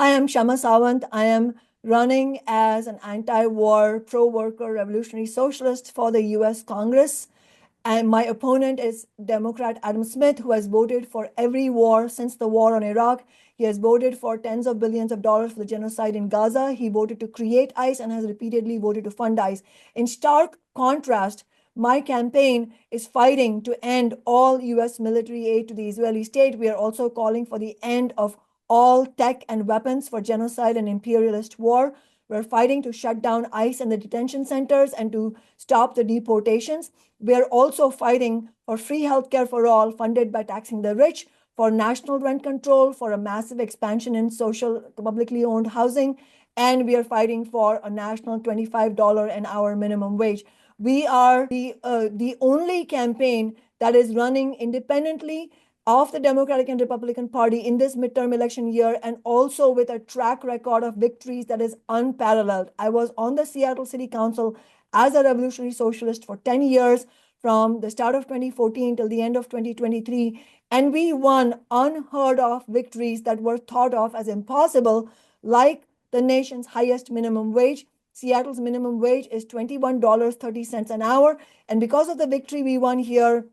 Hi, I'm Kshama Sawant. I am running as an anti-war, pro-worker revolutionary socialist for the US Congress. And my opponent is Democrat Adam Smith, who has voted for every war since the war on Iraq. He has voted for tens of billions of dollars for the genocide in Gaza. He voted to create ICE and has repeatedly voted to fund ICE. In stark contrast, my campaign is fighting to end all US military aid to the Israeli state. We are also calling for the end of all tech and weapons for genocide and imperialist war. We're fighting to shut down ICE and the detention centers and to stop the deportations. We're also fighting for free healthcare for all, funded by taxing the rich, for national rent control, for a massive expansion in social, publicly owned housing, and we are fighting for a national $25 an hour minimum wage. We are the only campaign that is running independently of the Democratic and Republican Party in this midterm election year, and also with a track record of victories that is unparalleled. I was on the Seattle City Council as a revolutionary socialist for 10 years, from the start of 2014 till the end of 2023, and we won unheard of victories that were thought of as impossible, like the nation's highest minimum wage. Seattle's minimum wage is $21.30 an hour, and because of the victory we won here,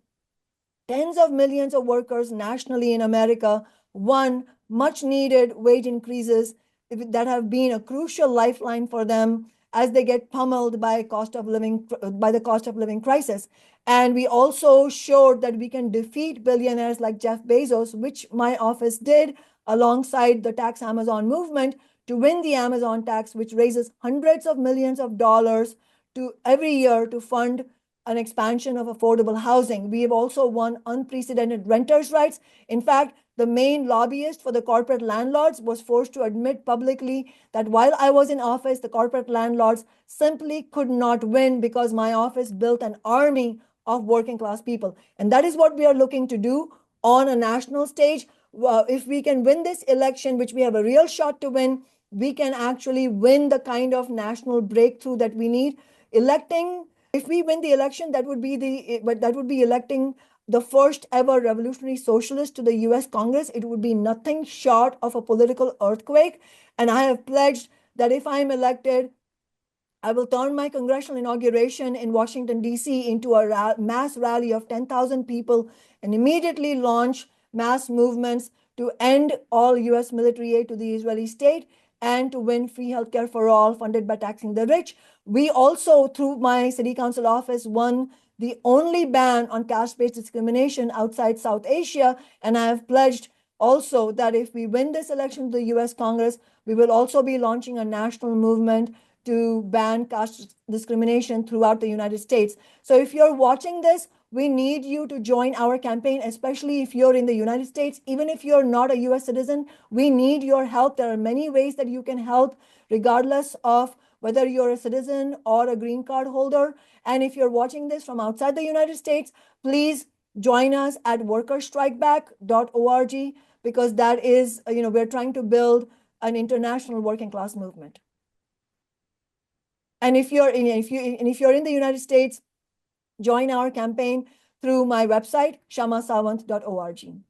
tens of millions of workers nationally in America won much needed wage increases that have been a crucial lifeline for them as they get pummeled by the cost of living crisis. And we also showed that we can defeat billionaires like Jeff Bezos, which my office did alongside the Tax Amazon movement, to win the Amazon tax, which raises hundreds of millions of dollars to every year to fund an expansion of affordable housing. We have also won unprecedented renters' rights. In fact, the main lobbyist for the corporate landlords was forced to admit publicly that while I was in office, the corporate landlords simply could not win because my office built an army of working class people. And that is what we are looking to do on a national stage. If we can win this election, which we have a real shot to win, we can actually win the kind of national breakthrough that we need. If we win the election, that would be electing the first ever revolutionary socialist to the US Congress. It would be nothing short of a political earthquake. And I have pledged that if I'm elected, I will turn my congressional inauguration in Washington, D.C. into a mass rally of 10,000 people and immediately launch mass movements to end all US military aid to the Israeli state and to win free healthcare for all, funded by taxing the rich. We also, through my city council office, won the only ban on caste-based discrimination outside South Asia. And I have pledged also that if we win this election to the US Congress, we will also be launching a national movement to ban caste discrimination throughout the United States. So if you're watching this, we need you to join our campaign, especially if you're in the United States. Even if you're not a US citizen, we need your help. There are many ways that you can help, regardless of whether you're a citizen or a green card holder. And if you're watching this from outside the United States, please join us at workerstrikeback.org, because that is, we're trying to build an international working class movement. And if you're in the United States, join our campaign through my website, kshamasawant.org.